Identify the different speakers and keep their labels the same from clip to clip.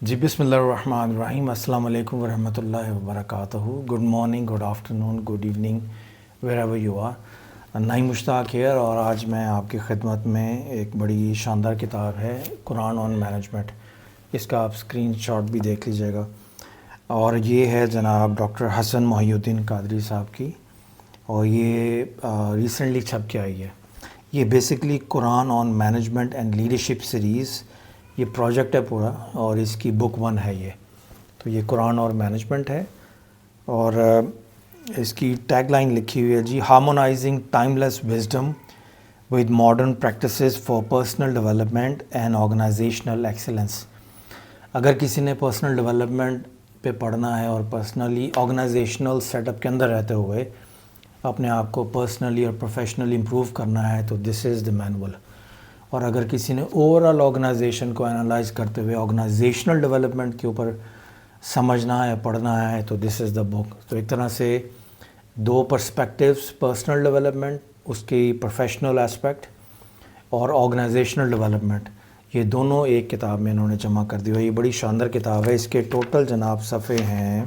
Speaker 1: جی بسم اللہ الرحمن الرحیم. السلام علیکم ورحمۃ اللہ وبرکاتہ. Good morning, good afternoon, good evening wherever you are. Naeem Mushtaq here, اور آج میں آپ کی خدمت میں ایک بڑی شاندار کتاب ہے قرآن آن مینجمنٹ. اس کا آپ اسکرین شاٹ بھی دیکھ لیجیے گا. اور یہ ہے جناب ڈاکٹر حسن محی الدین قادری صاحب کی, اور یہ ریسنٹلی چھپ کے آئی ہے. یہ basically Quran on management and leadership series یہ پروجیکٹ ہے پورا, اور اس کی بک 1 ہے یہ. تو یہ قرآن اور مینجمنٹ ہے, اور اس کی ٹیگ لائن لکھی ہوئی ہے جی, harmonising timeless wisdom with modern practices for personal development and organisational excellence. اگر کسی نے پرسنل ڈیولپمنٹ پہ پڑھنا ہے اور پرسنلی آرگنائزیشنل سیٹ اپ کے اندر رہتے ہوئے اپنے آپ کو پرسنلی اور پروفیشنلی امپروو کرنا ہے تو دس از دا مینول. اور اگر کسی نے اوور آل آرگنائزیشن کو انالائز کرتے ہوئے آرگنائزیشنل ڈیولپمنٹ کے اوپر سمجھنا ہے, پڑھنا ہے, تو دس از دا بک. تو ایک طرح سے دو پرسپیکٹیوز, پرسنل ڈیولپمنٹ, اس کی پروفیشنل اسپیکٹ, اور آرگنائزیشنل ڈیولپمنٹ, یہ دونوں ایک کتاب میں انہوں نے جمع کر دی ہے. یہ بڑی شاندار کتاب ہے. اس کے ٹوٹل جناب صفحے ہیں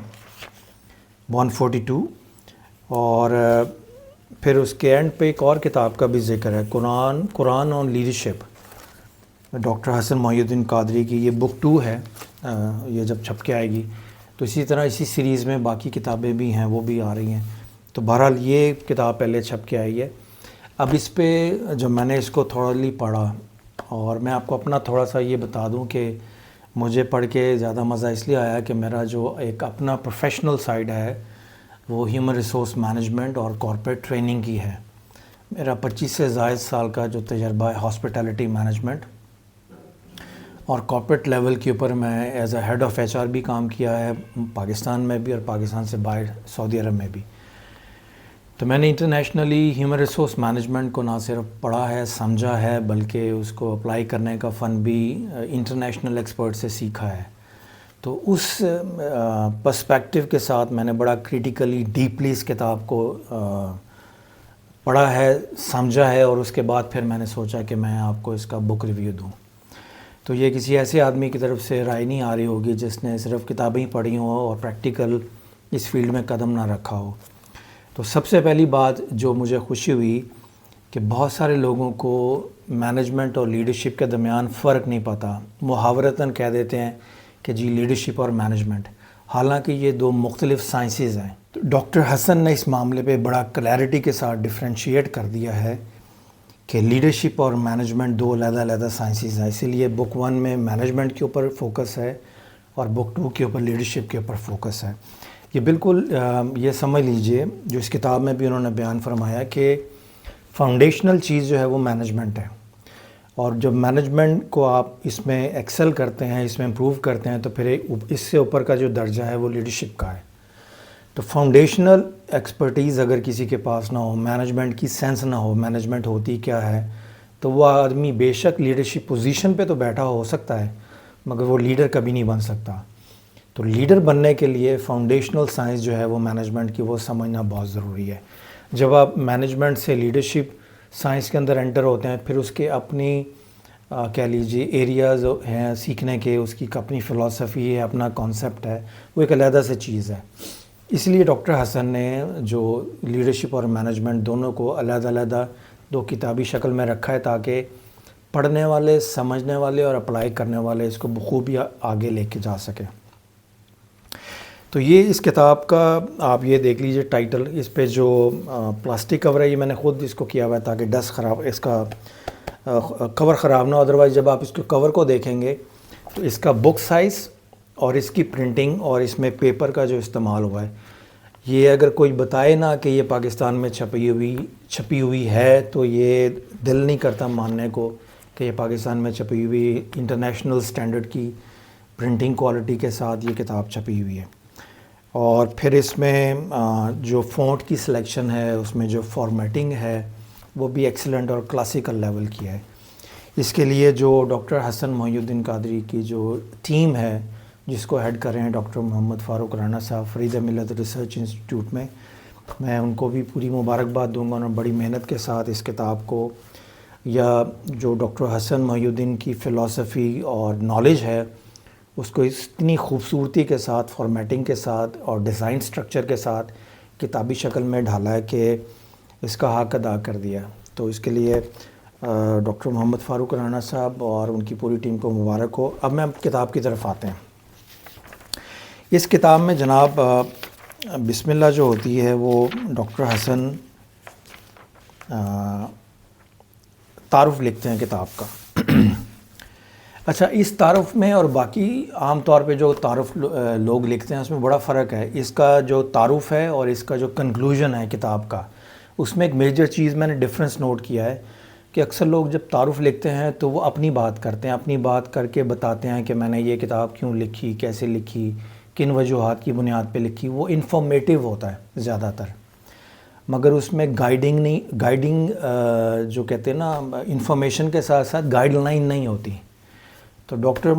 Speaker 1: 142, اور پھر اس کے اینڈ پہ ایک اور کتاب کا بھی ذکر ہے, قرآن آن لیڈرشپ, ڈاکٹر حسن محی الدین قادری کی. یہ بک 2 ہے, یہ جب چھپ کے آئے گی. تو اسی طرح اسی سیریز میں باقی کتابیں بھی ہیں, وہ بھی آ رہی ہیں. تو بہرحال یہ کتاب پہلے چھپ کے آئی ہے. اب اس پہ جو میں نے اس کو تھوڑا پڑھا, اور میں آپ کو اپنا تھوڑا سا یہ بتا دوں کہ مجھے پڑھ کے زیادہ مزہ اس لیے آیا کہ میرا جو ایک اپنا پروفیشنل سائڈ ہے وہ ہیومن ریسورس مینجمنٹ اور کارپوریٹ ٹریننگ کی ہے. میرا 25 سے زائد سال کا جو تجربہ ہے ہاسپٹیلٹی مینجمنٹ اور کارپوریٹ لیول کے اوپر, میں as a head of H R بھی کام کیا ہے پاکستان میں بھی, اور پاکستان سے باہر سعودی عرب میں بھی. تو میں نے انٹرنیشنلی ہیومن ریسورس مینجمنٹ کو نہ صرف پڑھا ہے, سمجھا ہے, بلکہ اس کو اپلائی کرنے کا فن بھی انٹرنیشنل ایکسپرٹ سے سیکھا ہے. تو اس پرسپیکٹیو کے ساتھ میں نے بڑا کریٹیکلی ڈیپلی اس کتاب کو پڑھا ہے, سمجھا ہے, اور اس کے بعد پھر میں نے سوچا کہ میں آپ کو اس کا بک ریویو دوں. تو یہ کسی ایسے آدمی کی طرف سے رائے نہیں آ رہی ہوگی جس نے صرف کتابیں ہی پڑھی ہوں اور پریکٹیکل اس فیلڈ میں قدم نہ رکھا ہو. تو سب سے پہلی بات جو مجھے خوشی ہوئی کہ بہت سارے لوگوں کو مینجمنٹ اور لیڈرشپ کے درمیان فرق نہیں پتہ. محاورتاً کہہ دیتے ہیں کہ جی لیڈرشپ اور مینجمنٹ, حالانکہ یہ دو مختلف سائنسز ہیں. تو ڈاکٹر حسن نے اس معاملے پہ بڑا کلیئرٹی کے ساتھ ڈفرینشیٹ کر دیا ہے کہ لیڈرشپ اور مینجمنٹ دو علیحدہ سائنسز ہیں. اسی لیے بک 1 میں مینجمنٹ کے اوپر فوکس ہے اور بک 2 کے اوپر لیڈرشپ کے اوپر فوکس ہے. یہ بالکل یہ سمجھ لیجئے جو اس کتاب میں بھی انہوں نے بیان فرمایا کہ فاؤنڈیشنل چیز جو ہے وہ مینجمنٹ ہے, اور جب مینجمنٹ کو آپ اس میں ایکسل کرتے ہیں, اس میں امپروو کرتے ہیں, تو پھر اس سے اوپر کا جو درجہ ہے وہ لیڈرشپ کا ہے. تو فاؤنڈیشنل ایکسپرٹیز اگر کسی کے پاس نہ ہو, مینجمنٹ کی سینس نہ ہو, مینجمنٹ ہوتی کیا ہے, تو وہ آدمی بے شک لیڈرشپ پوزیشن پہ تو بیٹھا ہو سکتا ہے, مگر وہ لیڈر کبھی نہیں بن سکتا. تو لیڈر بننے کے لیے فاؤنڈیشنل سائنس جو ہے وہ مینجمنٹ کی وہ سمجھنا بہت ضروری ہے. جب آپ مینجمنٹ سے لیڈرشپ سائنس کے اندر انٹر ہوتے ہیں, پھر اس کے اپنی کہہ لیجیے ایریاز ہیں سیکھنے کے, اس کی اپنی فلسفی ہے, اپنا کانسیپٹ ہے, وہ ایک علیحدہ سے چیز ہے. اس لیے ڈاکٹر حسن نے جو لیڈرشپ اور مینجمنٹ دونوں کو علیحدہ دو کتابی شکل میں رکھا ہے تاکہ پڑھنے والے, سمجھنے والے اور اپلائی کرنے والے اس کو بخوبی آگے لے کے جا سکیں. تو یہ اس کتاب کا آپ یہ دیکھ لیجئے ٹائٹل, اس پہ جو پلاسٹک کور ہے یہ میں نے خود اس کو کیا ہوا ہے تاکہ ڈسٹ خراب, اس کا کور خراب نہ ہو. ادروائز جب آپ اس کے کور کو دیکھیں گے تو اس کا بک سائز اور اس کی پرنٹنگ اور اس میں پیپر کا جو استعمال ہوا ہے, یہ اگر کوئی بتائے نا کہ یہ پاکستان میں چھپی ہوئی ہے تو یہ دل نہیں کرتا ماننے کو کہ یہ پاکستان میں چھپی ہوئی انٹرنیشنل سٹینڈرڈ کی پرنٹنگ کوالٹی کے ساتھ یہ کتاب چھپی ہوئی ہے. اور پھر اس میں جو فونٹ کی سلیکشن ہے, اس میں جو فارمیٹنگ ہے وہ بھی ایکسلنٹ اور کلاسیکل لیول کی ہے. اس کے لیے جو ڈاکٹر حسن محی الدین قادری کی جو ٹیم ہے جس کو ہیڈ کر رہے ہیں ڈاکٹر محمد فاروق رانا صاحب فرید ملت ریسرچ انسٹیٹیوٹ میں ان کو بھی پوری مبارکباد دوں گا. انہوں نے بڑی محنت کے ساتھ اس کتاب کو, یا جو ڈاکٹر حسن محی الدین کی فلسفی اور نالج ہے اس کو اتنی خوبصورتی کے ساتھ، فارمیٹنگ کے ساتھ اور ڈیزائن سٹرکچر کے ساتھ کتابی شکل میں ڈھالا ہے کہ اس کا حق ادا کر دیا. تو اس کے لیے ڈاکٹر محمد فاروق رانا صاحب اور ان کی پوری ٹیم کو مبارک ہو. اب میں کتاب کی طرف آتے ہیں. اس کتاب میں جناب بسم اللہ جو ہوتی ہے وہ ڈاکٹر حسن تعارف لکھتے ہیں کتاب کا. اچھا، اس تعارف میں اور باقی عام طور پہ جو تعارف لوگ لکھتے ہیں اس میں بڑا فرق ہے. اس کا جو تعارف ہے اور اس کا جو کنکلوژن ہے کتاب کا، اس میں ایک میجر چیز میں نے ڈفرینس نوٹ کیا ہے کہ اکثر لوگ جب تعارف لکھتے ہیں تو وہ اپنی بات کرتے ہیں، اپنی بات کر کے بتاتے ہیں کہ میں نے یہ کتاب کیوں لکھی، کیسے لکھی، کن وجوہات کی بنیاد پہ لکھی. وہ انفارمیٹیو ہوتا ہے زیادہ تر، مگر اس میں گائیڈنگ جو کہتے ہیں نا، انفارمیشن کے ساتھ ساتھ گائیڈ لائن نہیں ہوتی. تو ڈاکٹر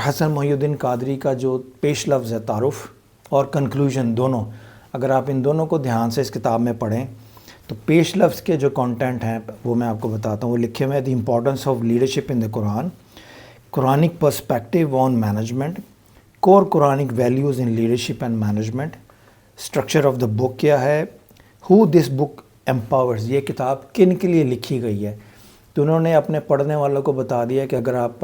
Speaker 1: حسن محی الدین قادری کا جو پیش لفظ ہے تعارف اور کنکلوژن دونوں، اگر آپ ان دونوں کو دھیان سے اس کتاب میں پڑھیں تو پیش لفظ کے جو کانٹینٹ ہیں وہ میں آپ کو بتاتا ہوں. وہ لکھے ہوئے the importance of leadership in the Quran, Quranic perspective on management, core Quranic values in leadership and management, structure of the book کیا ہے، ہو دس بک امپاورز، یہ کتاب کن کے لیے لکھی گئی ہے. تو انہوں نے اپنے پڑھنے والوں کو بتا دیا کہ اگر آپ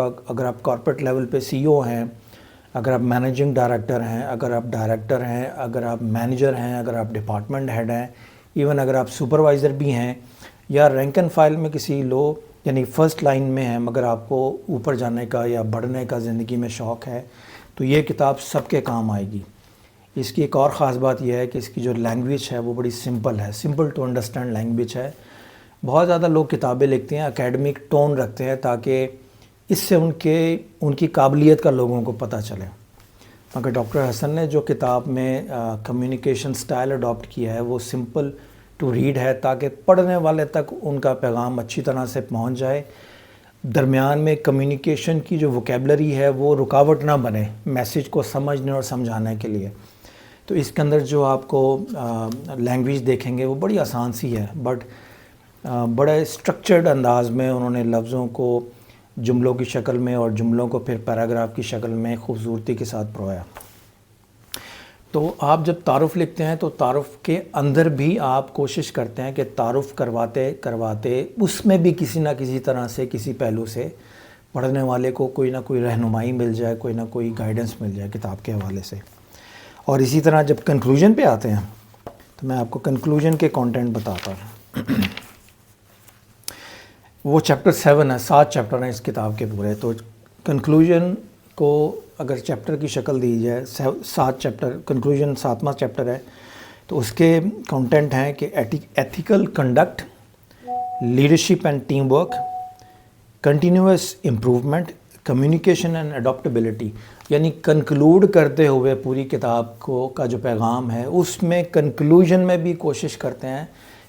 Speaker 1: کارپوریٹ لیول پہ سی او ہیں، اگر آپ مینیجنگ ڈائریکٹر ہیں، اگر آپ ڈائریکٹر ہیں، اگر آپ مینیجر ہیں، اگر آپ ڈپارٹمنٹ ہیڈ ہیں، ایون اگر آپ سپروائزر بھی ہیں یا رینک اینڈ فائل میں کسی لو یعنی فرسٹ لائن میں ہیں مگر آپ کو اوپر جانے کا یا بڑھنے کا زندگی میں شوق ہے، تو یہ کتاب سب کے کام آئے گی. اس کی ایک اور خاص بات یہ ہے کہ اس کی جو لینگویج ہے وہ بڑی سمپل ہے، سمپل ٹو انڈرسٹینڈ لینگویج ہے. بہت زیادہ لوگ کتابیں لکھتے ہیں، اکیڈمک ٹون رکھتے ہیں تاکہ اس سے ان کی قابلیت کا لوگوں کو پتہ چلے. مگر ڈاکٹر حسن نے جو کتاب میں کمیونیکیشن سٹائل اڈاپٹ کیا ہے وہ سمپل ٹو ریڈ ہے تاکہ پڑھنے والے تک ان کا پیغام اچھی طرح سے پہنچ جائے. درمیان میں کمیونیکیشن کی جو ووکیبلری ہے وہ رکاوٹ نہ بنے میسیج کو سمجھنے اور سمجھانے کے لیے. تو اس کے اندر جو آپ کو لینگویج دیکھیں گے وہ بڑی آسان سی ہے، بٹ بڑے اسٹرکچرڈ انداز میں انہوں نے لفظوں کو جملوں کی شکل میں اور جملوں کو پھر پیراگراف کی شکل میں خوبصورتی کے ساتھ پرویا. تو آپ جب تعارف لکھتے ہیں تو تعارف کے اندر بھی آپ کوشش کرتے ہیں کہ تعارف کرواتے اس میں بھی کسی نہ کسی طرح سے کسی پہلو سے پڑھنے والے کو کوئی نہ کوئی رہنمائی مل جائے، کوئی نہ کوئی گائیڈنس مل جائے کتاب کے حوالے سے. اور اسی طرح جب کنکلوژن پہ آتے ہیں تو میں آپ کو کنکلوژن کے کانٹینٹ بتاتا ہوں. وہ چیپٹر 7 ہے، 7 چیپٹر ہیں اس کتاب کے پورے. تو کنکلوژن کو اگر چیپٹر کی شکل دی جائے، 7 چیپٹر، کنکلوژن 7واں چیپٹر ہے، تو اس کے کانٹینٹ ہیں کہ ethical conduct, leadership and team work, continuous improvement, communication and adaptability. یعنی کنکلوڈ کرتے ہوئے پوری کتاب کا جو پیغام ہے اس میں کنکلوژن میں بھی کوشش کرتے ہیں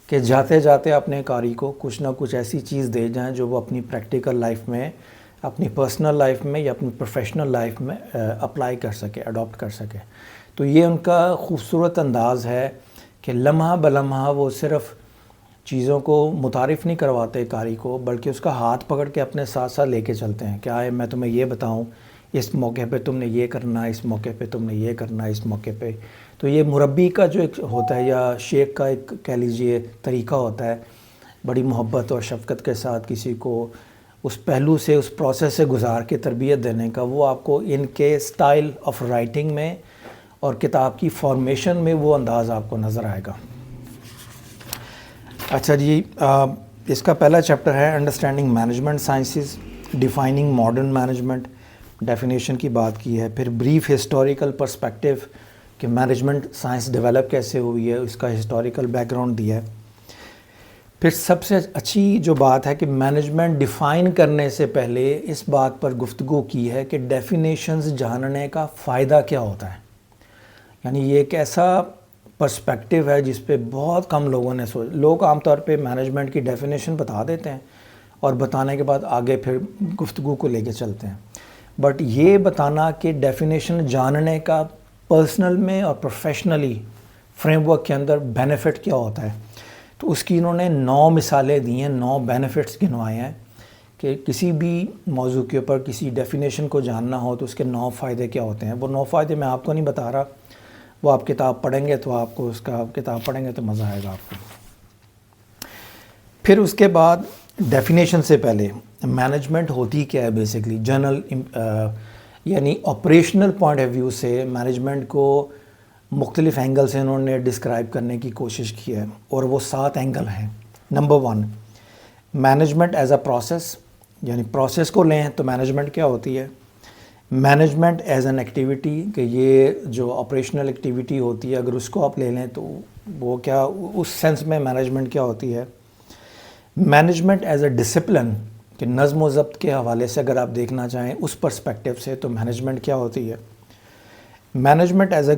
Speaker 1: کہ جاتے جاتے اپنے قاری کو کچھ نہ کچھ ایسی چیز دے جائیں جو وہ اپنی پریکٹیکل لائف میں، اپنی پرسنل لائف میں یا اپنی پروفیشنل لائف میں اپلائی کر سکے، اڈاپٹ کر سکے. تو یہ ان کا خوبصورت انداز ہے کہ لمحہ بلمحہ وہ صرف چیزوں کو متعارف نہیں کرواتے قاری کو، بلکہ اس کا ہاتھ پکڑ کے اپنے ساتھ ساتھ لے کے چلتے ہیں کہ آئے میں تمہیں یہ بتاؤں، اس موقع پہ تم نے یہ کرنا، اس موقع پہ تم نے یہ کرنا، اس موقع پہ. تو یہ مربی کا جو ایک ہوتا ہے یا شیخ کا ایک کہہ لیجئے طریقہ ہوتا ہے، بڑی محبت اور شفقت کے ساتھ کسی کو اس پہلو سے، اس پروسیس سے گزار کے تربیت دینے کا، وہ آپ کو ان کے سٹائل آف رائٹنگ میں اور کتاب کی فارمیشن میں وہ انداز آپ کو نظر آئے گا. اچھا جی، اس کا پہلا چیپٹر ہے understanding management sciences, defining modern management, definition کی بات کی ہے. پھر بریف ہسٹوریکل پرسپیکٹیو کہ مینجمنٹ سائنس ڈیولپ کیسے ہوئی ہے، اس کا ہسٹوریکل بیک گراؤنڈ دیا ہے. پھر سب سے اچھی جو بات ہے کہ مینجمنٹ ڈیفائن کرنے سے پہلے اس بات پر گفتگو کی ہے کہ ڈیفینیشنز جاننے کا فائدہ کیا ہوتا ہے. یعنی یہ ایک ایسا پرسپیکٹیو ہے جس پہ بہت کم لوگوں نے لوگ عام طور پہ مینجمنٹ کی ڈیفینیشن بتا دیتے ہیں اور بتانے کے بعد آگے پھر گفتگو کو لے کے چلتے ہیں. بٹ یہ بتانا کہ ڈیفینیشن جاننے کا پرسنل میں اور پروفیشنلی فریم ورک کے اندر بینیفٹ کیا ہوتا ہے، تو اس کی انہوں نے 9 مثالیں دی ہیں، 9 بینیفٹس گنوائے ہیں کہ کسی بھی موضوع کے اوپر کسی ڈیفینیشن کو جاننا ہو تو اس کے 9 فائدے کیا ہوتے ہیں. وہ 9 فائدے میں آپ کو نہیں بتا رہا, وہ آپ کتاب پڑھیں گے تو آپ کو اس کا کتاب پڑھیں گے تو مزہ آئے گا آپ کو. پھر اس کے بعد ڈیفینیشن سے پہلے مینجمنٹ ہوتی کیا ہے بیسکلی, جنرل یعنی آپریشنل پوائنٹ آف ویو سے مینجمنٹ کو مختلف اینگل سے انہوں نے ڈسکرائب کرنے کی کوشش کی ہے, اور وہ 7 اینگل ہیں. Number 1, management as a process, یعنی پروسیس کو لیں تو مینجمنٹ کیا ہوتی ہے. مینجمنٹ ایز این ایکٹیویٹی, کہ یہ جو آپریشنل ایکٹیویٹی ہوتی ہے اگر اس کو آپ لے لیں تو وہ کیا, اس سینس میں مینجمنٹ کیا ہوتی ہے. مینجمنٹ ایز اے ڈسپلن, کہ نظم و ضبط کے حوالے سے اگر آپ دیکھنا چاہیں اس پرسپیکٹیو سے تو مینجمنٹ کیا ہوتی ہے. مینجمنٹ ایز اے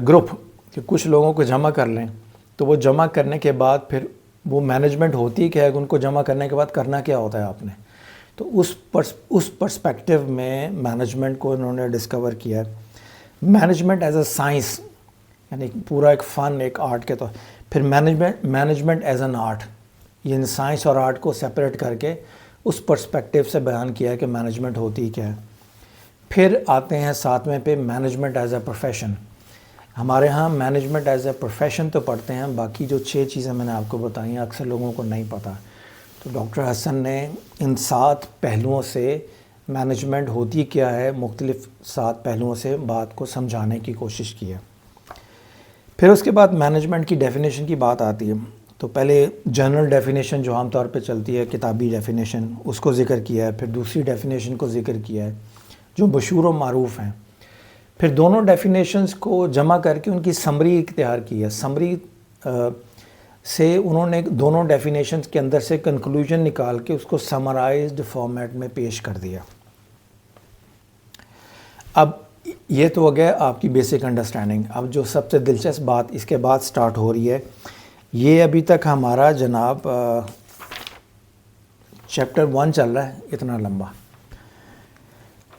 Speaker 1: گروپ, کہ کچھ لوگوں کو جمع کر لیں تو وہ جمع کرنے کے بعد پھر وہ مینجمنٹ ہوتی کیا ہے, کہ ان کو جمع کرنے کے بعد کرنا کیا ہوتا ہے آپ نے. تو اس پرسپیکٹیو میں مینجمنٹ کو انہوں نے ڈسکور کیا ہے. مینجمنٹ ایز اے سائنس, یعنی پورا ایک فن, ایک آرٹ کے طور. پھر مینجمنٹ ایز این آرٹ, یعنی سائنس اور آرٹ کو سپریٹ کر کے اس پرسپیکٹیو سے بیان کیا ہے کہ مینجمنٹ ہوتی کیا ہے. پھر آتے ہیں 7ویں پہ, مینجمنٹ ایز اے پروفیشن. ہمارے ہاں مینجمنٹ ایز اے پروفیشن تو پڑھتے ہیں, باقی جو 6 چیزیں میں نے آپ کو بتائی ہیں اکثر لوگوں کو نہیں پتہ. تو ڈاکٹر حسن نے ان 7 پہلوؤں سے مینجمنٹ ہوتی کیا ہے, مختلف 7 پہلوؤں سے بات کو سمجھانے کی کوشش کی ہے. پھر اس کے بعد مینجمنٹ کی ڈیفینیشن کی بات آتی ہے. تو پہلے جنرل ڈیفینیشن جو عام طور پہ چلتی ہے, کتابی ڈیفینیشن, اس کو ذکر کیا ہے. پھر دوسری ڈیفینیشن کو ذکر کیا ہے جو مشہور و معروف ہیں. پھر دونوں ڈیفینیشنز کو جمع کر کے ان کی سمری اختیار کی ہے. سمری سے انہوں نے دونوں ڈیفینیشنز کے اندر سے کنکلوژن نکال کے اس کو سمرائزڈ فارمیٹ میں پیش کر دیا. اب یہ تو ہو گیا آپ کی بیسک انڈرسٹینڈنگ. اب جو سب سے دلچسپ بات اس کے بعد سٹارٹ ہو رہی ہے, یہ ابھی تک ہمارا جناب چیپٹر 1 چل رہا ہے اتنا لمبا.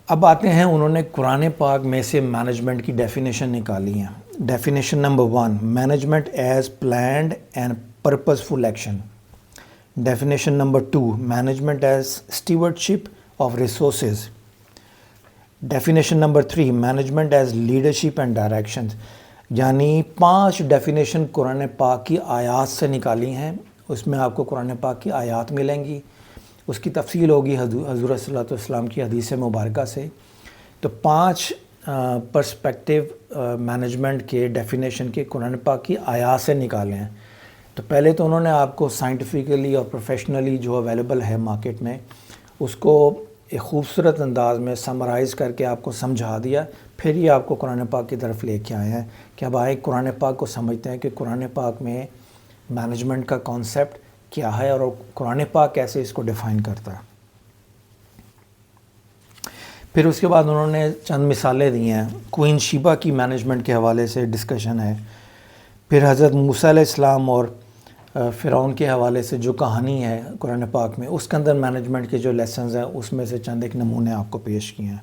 Speaker 1: اب آتے ہیں, انہوں نے قرآن پاک میں سے مینجمنٹ کی ڈیفینیشن نکالی ہیں. Definition number 1, management as planned and purposeful action. Definition number 2, management as stewardship of resources. Definition number 3, management as leadership and direction. یعنی 5 ڈیفینیشن قرآن پاک کی آیات سے نکالی ہیں. اس میں آپ کو قرآن پاک کی آیات ملیں گی, اس کی تفصیل ہوگی حضور صلی اللہ علیہ وسلم کی حدیث مبارکہ سے. تو 5 پرسپیکٹیو مینجمنٹ کے ڈیفینیشن کے قرآن پاک کی آیات سے نکالے ہیں. تو پہلے تو انہوں نے آپ کو سائنٹیفکلی اور پروفیشنلی جو اویلیبل ہے مارکیٹ میں اس کو ایک خوبصورت انداز میں سمرائز کر کے آپ کو سمجھا دیا. پھر یہ آپ کو قرآن پاک کی طرف لے کے آئے ہیں کہ اب آئے قرآن پاک کو سمجھتے ہیں کہ قرآن پاک میں مینجمنٹ کا کانسیپٹ کیا ہے اور قرآن پاک کیسے اس کو ڈیفائن کرتا ہے. پھر اس کے بعد انہوں نے چند مثالیں دی ہیں. کوئن شیبہ کی مینجمنٹ کے حوالے سے ڈسکشن ہے. پھر حضرت موسیٰ علیہ السلام اور فرعون کے حوالے سے جو کہانی ہے قرآن پاک میں, اس کے اندر مینجمنٹ کے جو لیسنز ہیں اس میں سے چند ایک نمونے آپ کو پیش کیے ہیں.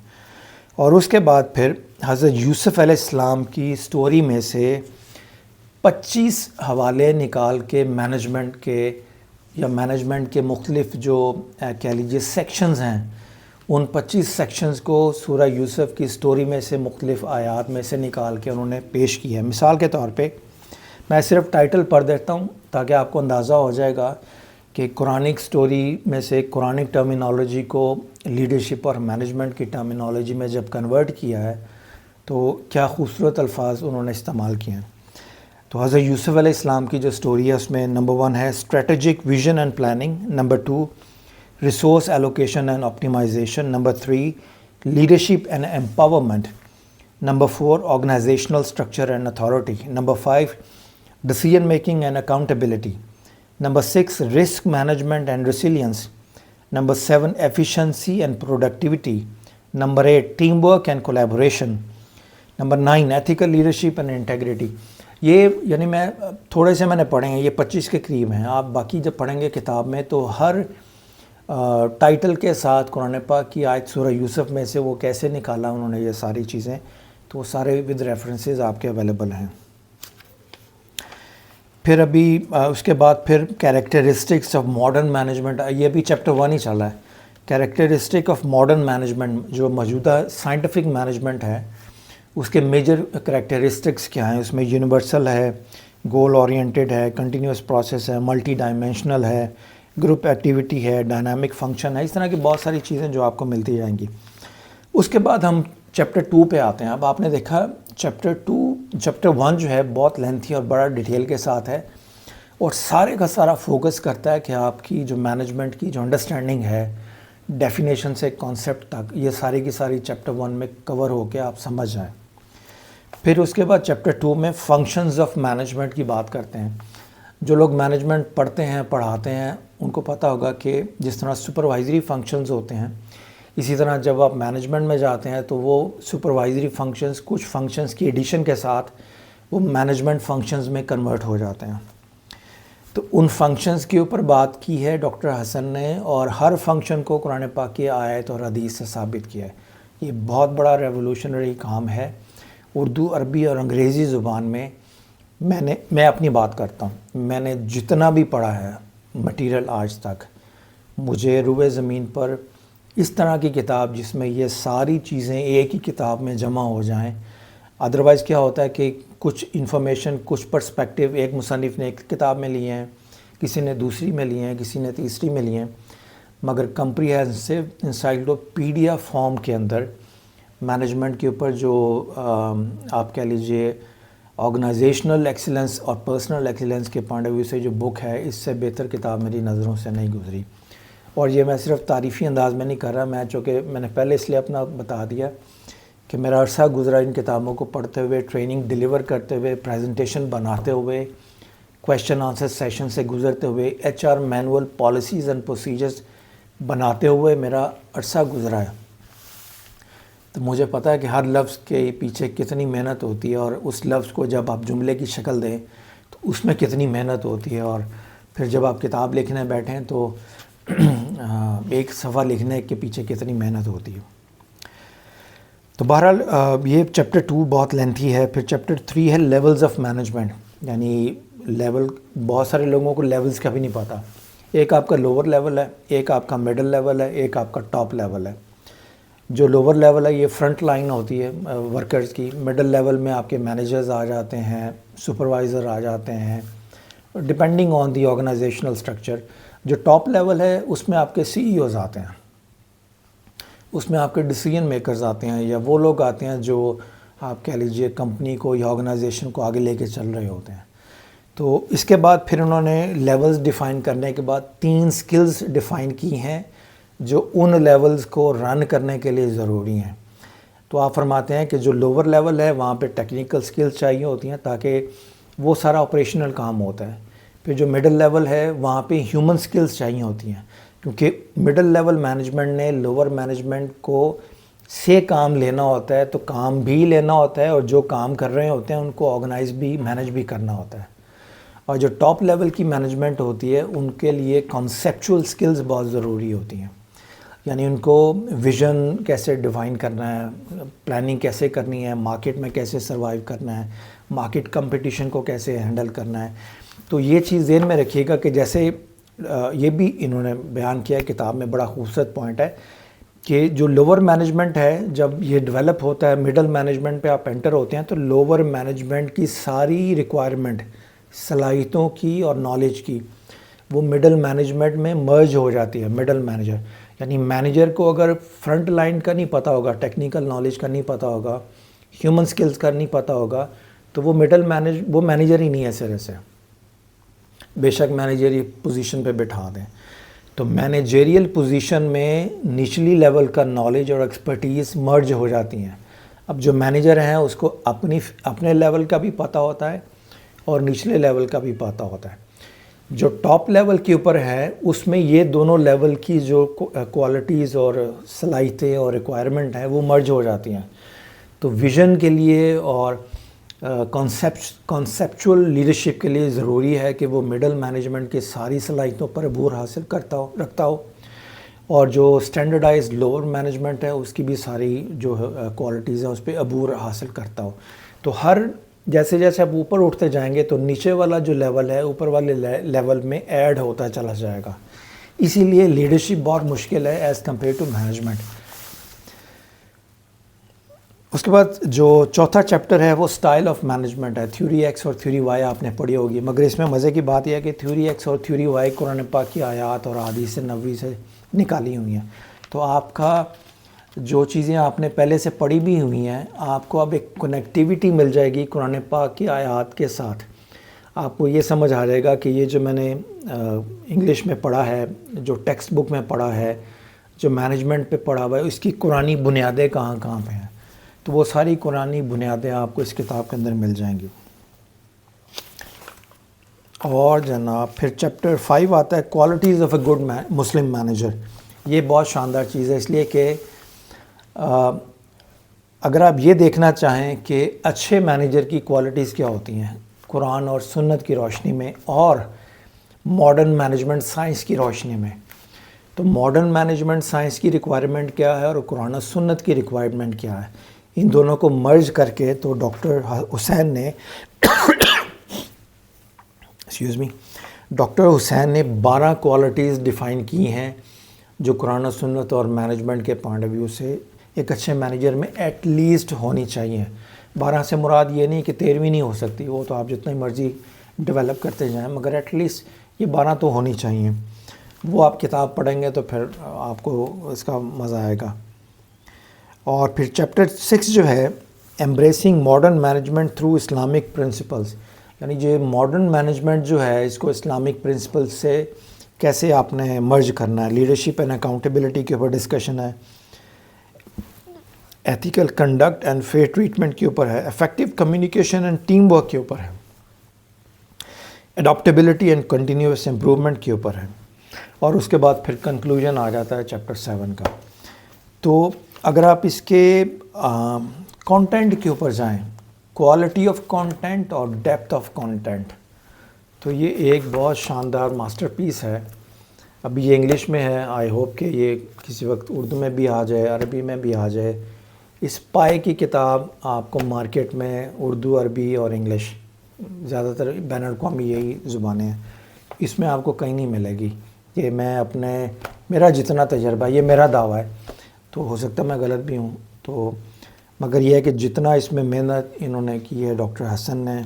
Speaker 1: اور اس کے بعد پھر حضرت یوسف علیہ السلام کی سٹوری میں سے 25 حوالے نکال کے مینجمنٹ کے یا مینجمنٹ کے مختلف جو کہہ لیجیے سیکشنز ہیں, ان 25 سیکشنز کو سورہ یوسف کی سٹوری میں سے مختلف آیات میں سے نکال کے انہوں نے پیش کی ہے. مثال کے طور پہ میں صرف ٹائٹل پڑھ دیتا ہوں تاکہ آپ کو اندازہ ہو جائے گا کہ قرآنک سٹوری میں سے قرآنک ٹرمینالوجی کو لیڈرشپ اور مینجمنٹ کی ٹرمینالوجی میں جب کنورٹ کیا ہے تو کیا خوبصورت الفاظ انہوں نے استعمال کیے ہیں. تو حضرت یوسف علیہ السلام کی جو سٹوری ہے اس میں نمبر 1 ہے strategic vision and planning. Number 2 resource allocation and optimisation. Number 3 leadership and empowerment. Number 4 organisational structure and authority. Number 5 decision making and accountability. Number 6 risk management and resilience. Number 7 efficiency and productivity. Number 8 teamwork and collaboration. Number 9 ethical leadership and integrity. یہ یعنی میں تھوڑے سے میں نے پڑھے ہیں, یہ 25 کے قریب ہیں. آپ باقی جب پڑھیں گے کتاب میں تو ہر ٹائٹل کے ساتھ قرآن پاک کی آیت سورہ یوسف میں سے وہ کیسے نکالا انہوں نے یہ ساری چیزیں, تو وہ سارے ود ریفرنسز آپ کے اویلیبل ہیں. پھر ابھی اس کے بعد پھر کیریکٹرسٹکس آف ماڈرن مینجمنٹ, یہ بھی چیپٹر 1 ہی چل رہا ہے. کریکٹرسٹک آف ماڈرن مینجمنٹ، جو موجودہ سائنٹیفک مینجمنٹ ہے اس کے میجر کریکٹرسٹکس کیا ہیں؟ اس میں یونیورسل ہے، گول اورینٹڈ ہے، کنٹینیوس پروسیس ہے، ملٹی ڈائمینشنل ہے، گروپ ایکٹیویٹی ہے، ڈائنامک فنکشن ہے، اس طرح کی بہت ساری چیزیں جو آپ کو ملتی جائیں گی۔ اس کے بعد ہم چیپٹر 2 پہ آتے ہیں۔ اب آپ نے دیکھا چیپٹر 1 جو ہے بہت لینتھی اور بڑا ڈیٹیل کے ساتھ ہے، اور سارے کا سارا فوکس کرتا ہے کہ آپ کی جو مینجمنٹ کی جو انڈرسٹینڈنگ ہے، ڈیفینیشن سے کانسیپٹ تک، یہ ساری کی ساری چیپٹر 1 میں کور ہو کے آپ سمجھ جائیں۔ پھر اس کے بعد چیپٹر 2 میں فنکشنز آف مینجمنٹ کی بات کرتے ہیں۔ جو لوگ مینجمنٹ پڑھتے ہیں، پڑھاتے ہیں، ان کو پتہ ہوگا کہ جس طرح سپروائزری فنکشنز ہوتے ہیں، اسی طرح جب آپ مینجمنٹ میں جاتے ہیں تو وہ سپروائزری فنکشنز کچھ فنکشنز کی ایڈیشن کے ساتھ وہ مینجمنٹ فنکشنز میں کنورٹ ہو جاتے ہیں۔ تو ان فنکشنز کے اوپر بات کی ہے ڈاکٹر حسن نے، اور ہر فنکشن کو قرآن پاک کی آیت اور حدیث سے ثابت کیا ہے۔ یہ بہت بڑا ریولوشنری کام ہے۔ اردو، عربی اور انگریزی زبان میں میں اپنی بات کرتا ہوں، میں نے جتنا بھی پڑھا ہے مٹیریل آج تک، مجھے روئے زمین پر اس طرح کی کتاب جس میں یہ ساری چیزیں ایک ہی کتاب میں جمع ہو جائیں، ادروائز کیا ہوتا ہے کہ کچھ انفارمیشن، کچھ پرسپیکٹیو ایک مصنف نے ایک کتاب میں لیے ہیں، کسی نے دوسری میں لیے ہیں، کسی نے تیسری میں لیے ہیں، مگر کمپریہنسو انسائکلوپیڈیا فارم کے اندر مینجمنٹ کے اوپر جو آپ کہہ لیجئے آرگنائزیشنل ایکسیلنس اور پرسنل ایکسیلنس کے پوائنٹ آف ویو سے جو بک ہے، اس سے بہتر کتاب میری نظروں سے نہیں گزری۔ اور یہ میں صرف تعریفی انداز میں نہیں کر رہا، چونکہ میں نے پہلے اس لیے اپنا بتا دیا کہ میرا عرصہ گزرا ان کتابوں کو پڑھتے ہوئے، ٹریننگ ڈیلیور کرتے ہوئے، پریزنٹیشن بناتے ہوئے، کویشچن آنسر سیشن سے گزرتے ہوئے، HR manual, policies and procedures بناتے ہوئے میرا عرصہ گزرا ہے۔ تو مجھے پتہ ہے کہ ہر لفظ کے پیچھے کتنی محنت ہوتی ہے، اور اس لفظ کو جب آپ جملے کی شکل دیں تو اس میں کتنی محنت ہوتی ہے، اور پھر جب آپ کتاب لکھنے بیٹھیں تو ایک صفحہ لکھنے کے پیچھے کتنی محنت ہوتی ہے۔ تو بہرحال یہ چیپٹر 2 بہت لینتھی ہے۔ پھر چیپٹر 3 ہے لیولز آف مینجمنٹ، یعنی لیول، بہت سارے لوگوں کو لیولز کا بھی نہیں پتہ۔ ایک آپ کا لوور لیول ہے، ایک آپ کا مڈل لیول ہے، ایک آپ کا ٹاپ لیول ہے۔ جو لوور لیول ہے یہ فرنٹ لائن ہوتی ہے ورکرز کی، مڈل لیول میں آپ کے مینیجرز آ جاتے ہیں، سپروائزر آ جاتے ہیں، depending on the organisational structure. جو ٹاپ لیول ہے اس میں آپ کے CEOs آتے ہیں، اس میں آپ کے ڈیسیژن میکرز آتے ہیں، یا وہ لوگ آتے ہیں جو آپ کہہ لیجئے کمپنی کو یا آرگنائزیشن کو آگے لے کے چل رہے ہوتے ہیں۔ تو اس کے بعد پھر انہوں نے لیولز ڈیفائن کرنے کے بعد 3 سکلز ڈیفائن کی ہیں جو ان لیولز کو رن کرنے کے لیے ضروری ہیں۔ تو آپ فرماتے ہیں کہ جو لوور لیول ہے وہاں پہ ٹیکنیکل سکلز چاہیے ہوتی ہیں تاکہ وہ سارا آپریشنل کام ہوتا ہے۔ پھر جو مڈل لیول ہے وہاں پہ ہیومن سکلز چاہیے ہوتی ہیں، کیونکہ مڈل لیول مینجمنٹ نے لوور مینجمنٹ کو سے کام لینا ہوتا ہے، تو کام بھی لینا ہوتا ہے، اور جو کام کر رہے ہوتے ہیں ان کو آرگنائز بھی، مینج بھی کرنا ہوتا ہے۔ اور جو ٹاپ لیول کی مینجمنٹ ہوتی ہے ان کے لیے کانسیپچول سکلز بہت ضروری ہوتی ہیں، یعنی ان کو ویژن کیسے ڈیفائن کرنا ہے، پلاننگ کیسے کرنی ہے، مارکیٹ میں کیسے سروائیو کرنا ہے، مارکیٹ کمپٹیشن کو کیسے ہینڈل کرنا ہے۔ تو یہ چیز ذہن میں رکھیے گا کہ جیسے یہ بھی انہوں نے بیان کیا ہے کتاب میں، بڑا خوبصورت پوائنٹ ہے کہ جو لوور مینجمنٹ ہے جب یہ ڈیولپ ہوتا ہے، مڈل مینجمنٹ پہ آپ انٹر ہوتے ہیں تو لوور مینجمنٹ کی ساری ریکوائرمنٹ، صلاحیتوں کی اور نالج کی، وہ مڈل مینجمنٹ میں مرج ہو جاتی ہے۔ مڈل مینیجر یعنی مینیجر کو اگر فرنٹ لائن کا نہیں پتہ ہوگا، ٹیکنیکل نالج کا نہیں پتہ ہوگا، ہیومن سکلز کا نہیں پتہ ہوگا، تو وہ وہ مینیجر ہی نہیں ہے سرے سے، بے شک مینیجری پوزیشن پہ بٹھا دیں۔ تو مینیجریل پوزیشن میں نچلی لیول کا نالج اور ایکسپرٹیز مرج ہو جاتی ہیں۔ اب جو مینیجر ہیں اس کو اپنے لیول کا بھی پتہ ہوتا ہے اور نچلے لیول کا بھی پتہ ہوتا ہے۔ جو ٹاپ لیول کے اوپر ہے اس میں یہ دونوں لیول کی جو کوالٹیز اور صلاحیتیں اور ریکوائرمنٹ ہیں وہ مرج ہو جاتی ہیں۔ تو ویژن کے لیے اور کانسیپچول لیڈرشپ کے لیے ضروری ہے کہ وہ مڈل مینجمنٹ کی ساری صلاحیتوں پر عبور حاصل رکھتا ہو، اور جو اسٹینڈرڈائز لوور مینجمنٹ ہے اس کی بھی ساری جو کوالٹیز ہیں اس پہ عبور حاصل کرتا ہو۔ تو جیسے جیسے آپ اوپر اٹھتے جائیں گے تو نیچے والا جو لیول ہے اوپر والے لیول میں ایڈ ہوتا چلا جائے گا۔ اسی لیے لیڈرشپ بہت مشکل ہے ایز کمپیئر ٹو مینجمنٹ. اس کے بعد جو چوتھا چیپٹر ہے وہ اسٹائل آف مینجمنٹ ہے. تھیوری ایکس اور تھیوری وائی آپ نے پڑھی ہوگی, مگر اس میں مزے کی بات یہ ہے کہ تھیوری ایکس اور تھیوری وائی قرآن پاک کی آیات اور احادیث نبوی سے نکالی ہوئی ہیں. تو آپ کا جو چیزیں آپ نے پہلے سے پڑھی بھی ہوئی ہیں, آپ کو اب ایک کنیکٹیوٹی مل جائے گی قرآن پاک کی آیات کے ساتھ. آپ کو یہ سمجھ آ جائے گا کہ یہ جو میں نے انگلش میں پڑھا ہے, جو ٹیکسٹ بک میں پڑھا ہے, جو مینجمنٹ پہ پڑھا ہوا ہے, اس کی قرآنی بنیادیں کہاں کہاں پہ ہیں. تو وہ ساری قرآنی بنیادیں آپ کو اس کتاب کے اندر مل جائیں گی. اور جناب پھر چیپٹر 5 آتا ہے qualities of a good Muslim manager. یہ بہت شاندار چیز ہے, اس لیے کہ اگر آپ یہ دیکھنا چاہیں کہ اچھے مینیجر کی کوالٹیز کیا ہوتی ہیں قرآن اور سنت کی روشنی میں اور ماڈرن مینجمنٹ سائنس کی روشنی میں, تو ماڈرن مینجمنٹ سائنس کی ریکوائرمنٹ کیا ہے اور قرآن و سنت کی ریکوائرمنٹ کیا ہے, ان دونوں کو مرج کر کے تو ڈاکٹر حسین نے ڈاکٹر حسین نے 12 کوالٹیز ڈیفائن کی ہیں جو قرآن و سنت اور مینجمنٹ کے پوائنٹ آف ویو سے ایک اچھے مینیجر میں ایٹ لیسٹ ہونی چاہیے. 12 سے مراد یہ نہیں کہ 13ویں نہیں ہو سکتی, وہ تو آپ جتنی مرضی ڈیولپ کرتے جائیں, مگر ایٹ لیسٹ یہ 12 تو ہونی چاہیے. وہ آپ کتاب پڑھیں گے تو پھر آپ کو اس کا مزہ آئے گا. اور پھر چیپٹر 6 جو ہے ایمبریسنگ modern management through Islamic principles, یعنی جو ماڈرن مینجمنٹ جو ہے اس کو اسلامک پرنسپل سے کیسے آپ نے مرج کرنا ہے. لیڈرشپ اینڈ اکاؤنٹیبلٹی کے اوپر ڈسکشن ہے, ethical conduct and fair treatment کے اوپر ہے, effective communication and team work کے اوپر ہے, اڈاپٹیبلٹی اینڈ کنٹینیوس امپرومنٹ کے اوپر ہے, اور اس کے بعد پھر کنکلوژن آ جاتا ہے چیپٹر 7 کا. تو اگر آپ اس کے کانٹینٹ کے اوپر جائیں, کوالٹی آف کانٹینٹ اور ڈیپتھ آف کانٹینٹ, تو یہ ایک بہت شاندار ماسٹر پیس ہے. ابھی یہ انگلش میں ہے, آئی ہوپ کہ یہ کسی وقت اردو میں بھی آ جائے, عربی میں بھی آ جائے. اس پائے کی کتاب آپ کو مارکیٹ میں اردو, عربی اور انگلش, زیادہ تر بین الاقوامی یہی زبانیں ہیں, اس میں آپ کو کہیں نہیں ملے گی. کہ میں میرا جتنا تجربہ, یہ میرا دعویٰ ہے, تو ہو سکتا ہے میں غلط بھی ہوں, تو مگر یہ ہے کہ جتنا اس میں محنت انہوں نے کی ہے ڈاکٹر حسن نے,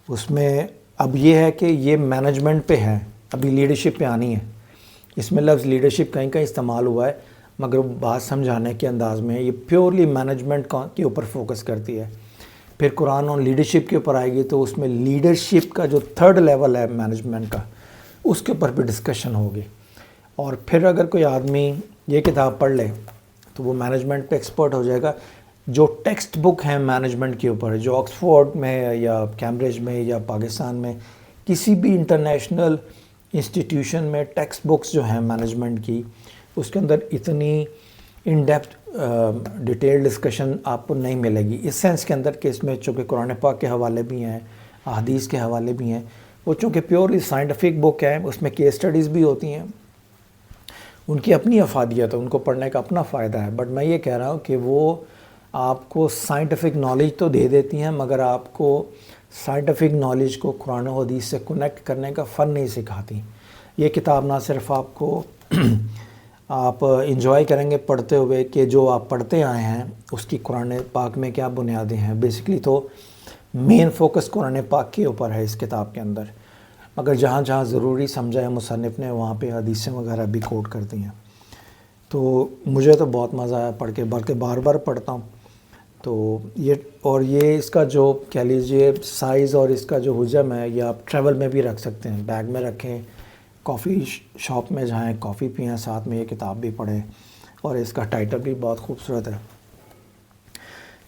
Speaker 1: اس میں اب یہ ہے کہ یہ مینجمنٹ پہ ہے, ابھی لیڈرشپ پہ آنی ہے. اس میں لفظ لیڈرشپ کہیں کہیں استعمال ہوا ہے, مگر بات سمجھانے کے انداز میں یہ پیورلی مینجمنٹ کے اوپر فوکس کرتی ہے. پھر قرآن اور لیڈرشپ کے اوپر آئے گی تو اس میں لیڈرشپ کا جو 3rd لیول ہے مینجمنٹ کا, اس کے اوپر بھی ڈسکشن ہوگی. اور پھر اگر کوئی آدمی یہ کتاب پڑھ لے تو وہ مینجمنٹ پہ ایکسپرٹ ہو جائے گا. جو ٹیکسٹ بک ہیں مینجمنٹ کے اوپر, جو آکسفورڈ میں یا کیمبرج میں یا پاکستان میں کسی بھی انٹرنیشنل انسٹیٹیوشن میں ٹیکسٹ بکس جو ہیں مینجمنٹ کی, اس کے اندر اتنی ان ڈیپتھ ڈیٹیل ڈسکشن آپ کو نہیں ملے گی. اس سینس کے اندر کہ اس میں چونکہ قرآن پاک کے حوالے بھی ہیں, احادیث کے حوالے بھی ہیں, وہ چونکہ پیورلی سائنٹیفک بک ہے, اس میں کیس اسٹڈیز بھی ہوتی ہیں, ان کی اپنی افادیت ہے, ان کو پڑھنے کا اپنا فائدہ ہے. بٹ میں یہ کہہ رہا ہوں کہ وہ آپ کو سائنٹیفک نالج تو دے دیتی ہیں, مگر آپ کو سائنٹیفک نالج کو قرآن و حدیث سے کنیکٹ کرنے کا فن نہیں سکھاتی. یہ کتاب نہ صرف آپ کو آپ انجوائے کریں گے پڑھتے ہوئے کہ جو آپ پڑھتے آئے ہیں اس کی قرآن پاک میں کیا بنیادیں ہیں, بیسکلی تو مین فوکس قرآن پاک کے اوپر ہے اس کتاب کے اندر, مگر جہاں جہاں ضروری سمجھا ہے مصنف نے وہاں پہ حدیثیں وغیرہ بھی کوٹ کر دی ہیں. تو مجھے تو بہت مزہ آیا پڑھ کے, بلکہ بار بار پڑھتا ہوں. تو یہ اس کا جو کہہ لیجیے سائز اور اس کا جو حجم ہے, یہ آپ ٹریول میں بھی رکھ سکتے ہیں, بیگ میں رکھیں, کافی شاپ میں جائیں, کافی پئیں, ساتھ میں یہ کتاب بھی پڑھیں, اور اس کا ٹائٹل بھی بہت خوبصورت ہے.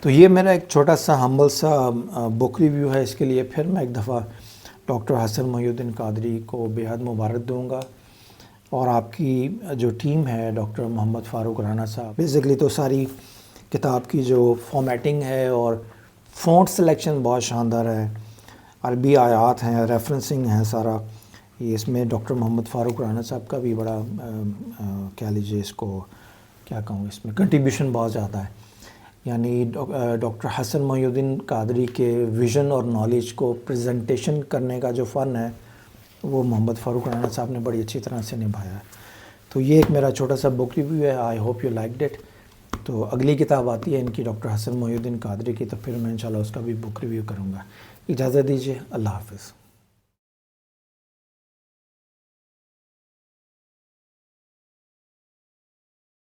Speaker 1: تو یہ میرا ایک چھوٹا سا ہمبل سا بک ریویو ہے اس کے لیے. پھر میں ایک دفعہ ڈاکٹر حسن محی الدین قادری کو بے حد مبارک دوں گا, اور آپ کی جو ٹیم ہے ڈاکٹر محمد فاروق رانا صاحب. بیسکلی تو ساری کتاب کی جو فارمیٹنگ ہے اور فونٹ سلیکشن بہت شاندار ہے, عربی آیات ہیں, ریفرنسنگ ہے سارا. یہ اس میں ڈاکٹر محمد فاروق رانا صاحب کا بھی بڑا کہہ لیجیے اس کو کیا کہوں, اس میں کنٹریبیوشن بہت زیادہ ہے. یعنی ڈاکٹر حسن محی الدین قادری کے ویژن اور نالج کو پریزنٹیشن کرنے کا جو فن ہے وہ محمد فاروق رانا صاحب نے بڑی اچھی طرح سے نبھایا ہے. تو یہ ایک میرا چھوٹا سا بک ریویو ہے. I hope you liked it. تو اگلی کتاب آتی ہے ان کی ڈاکٹر حسن محی الدین قادری کی, تو پھر میں انشاءاللہ اس کا بھی بک ریویو کروں گا. اجازت دیجیے, اللہ حافظ.